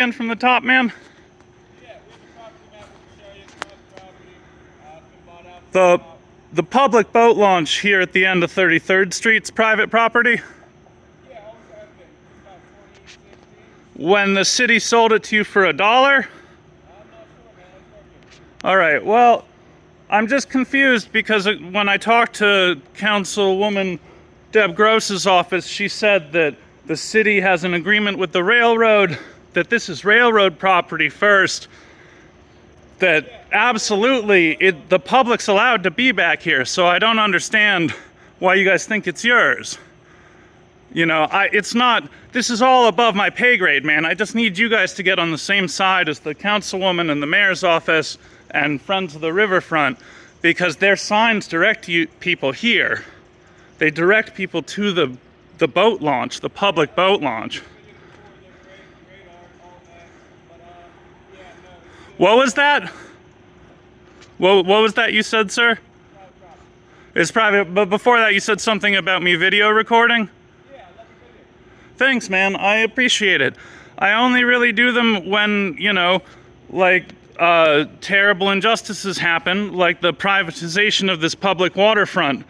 again from the top, man? Yeah, we have a property map we can show you. It's property. Been bought out. The public boat launch here at the end of 33rd Street's private property. Yeah, always has been. Since about 2016. When the city sold it to you for $1? I'm not sure, man. Let's go. All right, well, I'm just confused because when I talked to Councilwoman Deb Gross's office, she said that the city has an agreement with the railroad, that this is railroad property first, that absolutely the public's allowed to be back here, so I don't understand why you guys think it's yours. You know, it's not, this is all above my pay grade, man. I just need you guys to get on the same side as the councilwoman and the mayor's office and Friends of the Riverfront, because their signs direct people here. They direct people to the boat launch, the public boat launch. What was that? What was that you said, sir? It's private, but before that you said something about me video recording? Yeah, I love the video. Thanks, man. I appreciate it. I only really do them when, you know, like, terrible injustices happen, like the privatization of this public waterfront.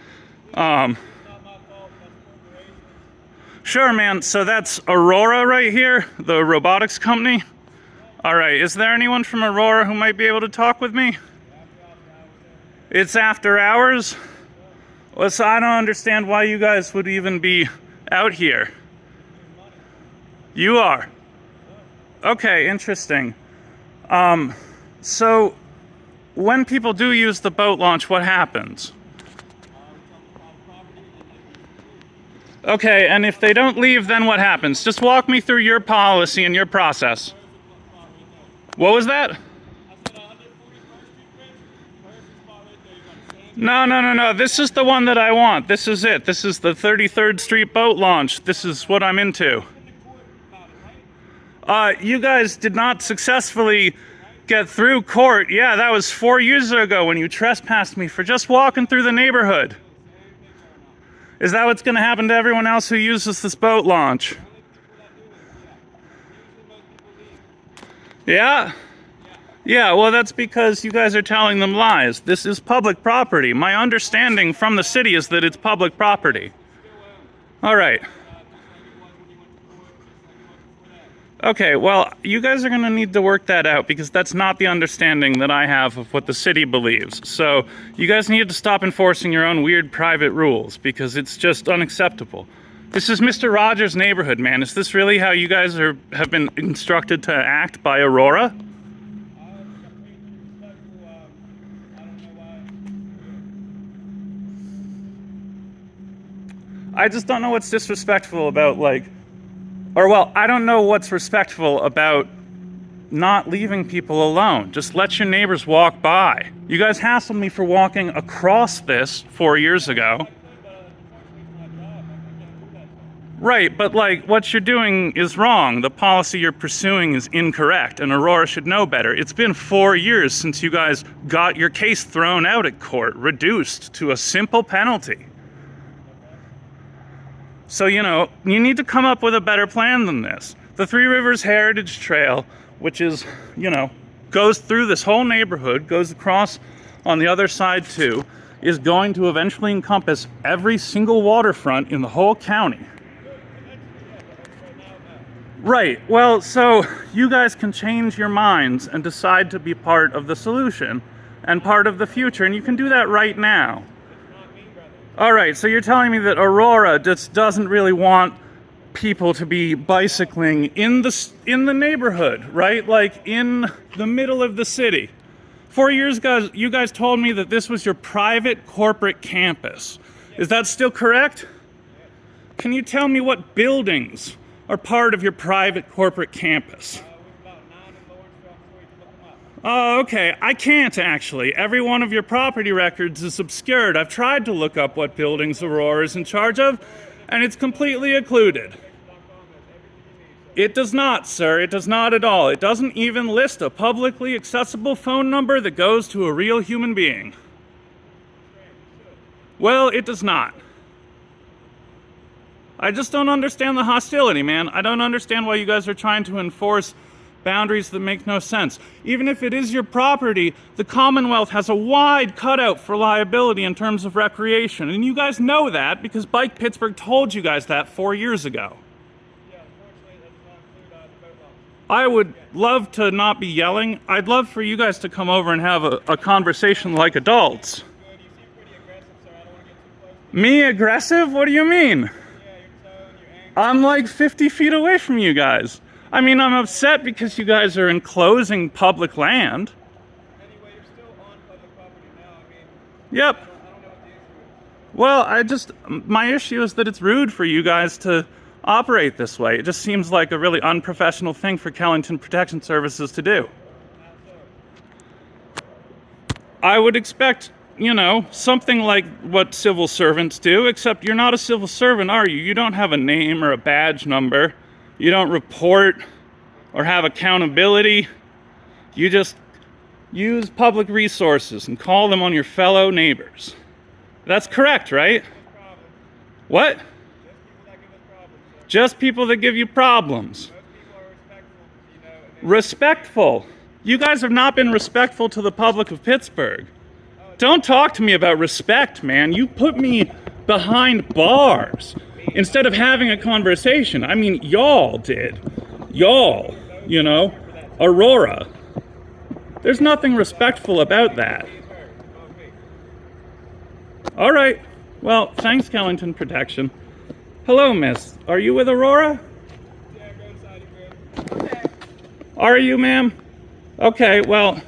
It's not my fault. That's corporations. Sure, man. So that's Aurora right here, the robotics company. All right. Is there anyone from Aurora who might be able to talk with me? It's after hours? Well, so I don't understand why you guys would even be out here. You are? Okay, interesting. So when people do use the boat launch, what happens? Okay, and if they don't leave, then what happens? Just walk me through your policy and your process. What was that? No. This is the one that I want. This is it. This is the 33rd Street boat launch. This is what I'm into. You guys did not successfully get through court. Yeah, that was 4 years ago when you trespassed me for just walking through the neighborhood. Is that what's going to happen to everyone else who uses this boat launch? Yeah? Yeah, well, that's because you guys are telling them lies. This is public property. My understanding from the city is that it's public property. All right. Okay, well, you guys are going to need to work that out because that's not the understanding that I have of what the city believes. So you guys need to stop enforcing your own weird private rules because it's just unacceptable. This is Mr. Rogers' neighborhood, man. Is this really how you guys have been instructed to act by Aurora? I just don't know what's disrespectful about, like, or well, I don't know what's respectful about not leaving people alone. Just let your neighbors walk by. You guys hassled me for walking across this 4 years ago. Right, but like what you're doing is wrong. The policy you're pursuing is incorrect, and Aurora should know better. It's been 4 years since you guys got your case thrown out at court, reduced to a simple penalty. So, you know, you need to come up with a better plan than this. The Three Rivers Heritage Trail, which is, you know, goes through this whole neighborhood, goes across on the other side too, is going to eventually encompass every single waterfront in the whole county. Right, well, so you guys can change your minds and decide to be part of the solution and part of the future, and you can do that right now. All right, so you're telling me that Aurora just doesn't really want people to be bicycling in the neighborhood, right? Like in the middle of the city. 4 years ago, you guys told me that this was your private corporate campus. Is that still correct? Can you tell me what buildings are part of your private corporate campus? Oh, okay. I can't actually. Every one of your property records is obscured. I've tried to look up what buildings Aurora is in charge of, and it's completely occluded. It does not, sir. It does not at all. It doesn't even list a publicly accessible phone number that goes to a real human being. Well, it does not. I just don't understand the hostility, man. I don't understand why you guys are trying to enforce boundaries that make no sense. Even if it is your property, the Commonwealth has a wide cutout for liability in terms of recreation. And you guys know that because Bike Pittsburgh told you guys that 4 years ago. Yeah, unfortunately, that does not include the boat launch. I would love to not be yelling. I'd love for you guys to come over and have a conversation like adults. Good. You seem pretty aggressive, sir. I don't want to get too close to Me aggressive? What do you mean? you. Yeah, your tone, your anger. I'm like 50 feet away from you guys. I mean, I'm upset because you guys are enclosing public land. Anyway, you're still on public property now. I mean, Yep. I don't know what the issue is. Well, my issue is that it's rude for you guys to operate this way. It just seems like a really unprofessional thing for Kellington Protection Services to do. I would expect, something like what civil servants do, except you're not a civil servant, are you? You don't have a name or a badge number. You don't report or have accountability. You just use public resources and call them on your fellow neighbors. That's correct, right? Problem. What? Just people that give us problems, Just people that give you problems. sir. Most people are respectful, and they Respectful. You guys have not been respectful to the public of Pittsburgh. Don't talk to me about respect, man. You put me behind bars instead of having a conversation. I mean, y'all did. Y'all, Aurora. There's nothing respectful about that. All right. Well, thanks, Kellington Protection. Hello, miss. Are you with Aurora? Yeah, go inside, you're good. Okay. Are you, ma'am? Okay, well,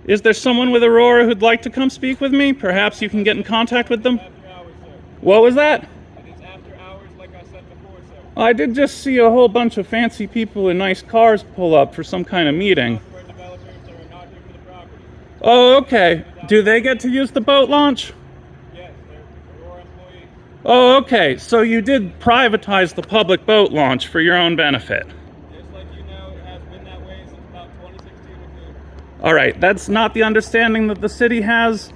is there someone with Aurora who'd like to come speak with me? Perhaps you can get in contact with them? After hours, sir. What was that? It is after hours, like I said before, sir. I did just see a whole bunch of fancy people in nice cars pull up for some kind of meeting. Software developers that are not here for the property. Oh, okay. Do they get to use the boat launch? Yes, they're Aurora employees. Oh, okay. So you did privatize the public boat launch for your own benefit. Just like you know, it has been that way since about 2016 with you. All right, that's not the understanding that the city has,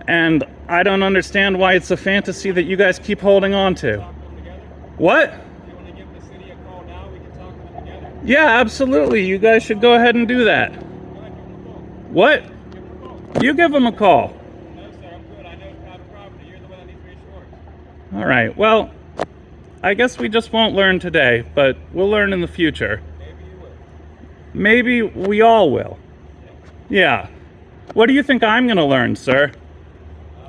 and I don't understand why it's a fantasy that you guys keep holding on to. Talk to them together. What? If you want to give the city a call now, we can talk to them together. Yeah, absolutely. You guys should go ahead and do that. Go ahead, give them a call. What? Give them a call. You give them a call. No, sir, I'm good. I know it's private property. You're the one that needs reassurance. All right, well, I guess we just won't learn today, but we'll learn in the future. Maybe you will. Maybe we all will. Yeah. What do you think I'm going to learn, sir?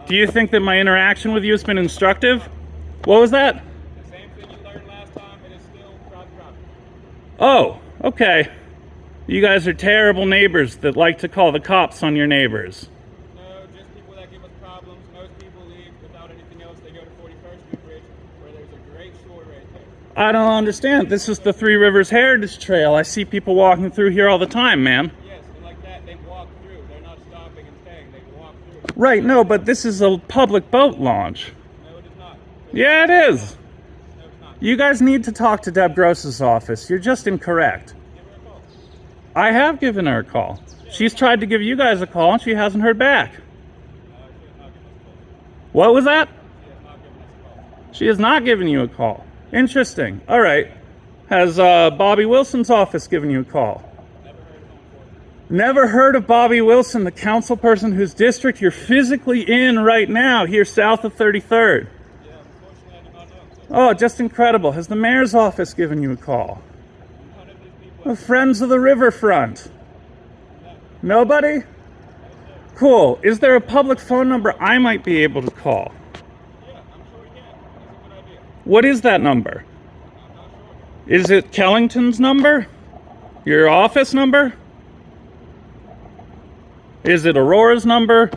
Do you think that my interaction with you has been instructive? What was that? The same thing you learned last time, it is still private property. Oh, okay. You guys are terrible neighbors that like to call the cops on your neighbors. No, just people that give us problems. Most people leave without anything else. They go to 41st Street Bridge, where there's a great shore right there. I don't understand. This is the Three Rivers Heritage Trail. I see people walking through here all the time, man. Yes, and like that, they walk through. They're not stopping and staying. They walk through. Right, no, but this is a public boat launch. No, it is not. Yeah, it is. No, it's not. You guys need to talk to Deb Gross's office. You're just incorrect. Give her a call. I have given her a call. She's tried to give you guys a call and she hasn't heard back. She has not given us a call. What was that? She has not given us a call. She has not given you a call. Interesting. All right. Has Bobby Wilson's office given you a call? Never heard of them before. Never heard of Bobby Wilson, the council person whose district you're physically in right now, here south of 33rd. Yeah, unfortunately, I do not know. So Oh, just incredible. Has the mayor's office given you a call? none of these people. Friends of the Riverfront. Nobody? Cool. Is there a public phone number I might be able to call? Yeah, I'm sure we can. That's a good idea. What is that number? I'm not sure. Is it Kellington's number? Your office number? Is it Aurora's number?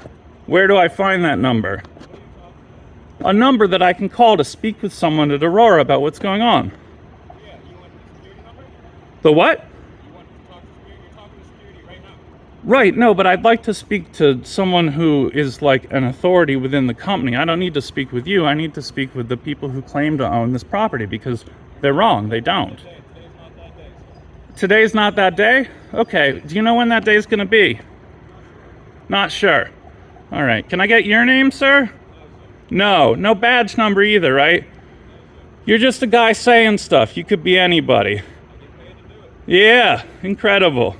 Where do I find that number? What are you talking about? A number that I can call to speak with someone at Aurora about what's going on. Yeah, you want the security number? The what? You want to talk to security? You're talking to security right now. Right, no, but I'd like to speak to someone who is like an authority within the company. I don't need to speak with you. I need to speak with the people who claim to own this property because they're wrong. They don't. Today's not that day, sir. Today's not that day? Okay. Do you know when that day is going to be? Not sure. All right. Can I get your name, sir? No. No badge number either, right? You're just a guy saying stuff. You could be anybody. I get paid to do it. Yeah, incredible.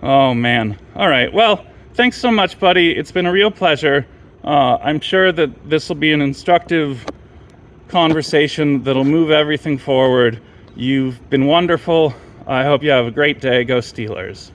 Oh, man. All right. Well, thanks so much, buddy. It's been a real pleasure. I'm sure that this will be an instructive conversation that'll move everything forward. You've been wonderful. I hope you have a great day. Go Steelers.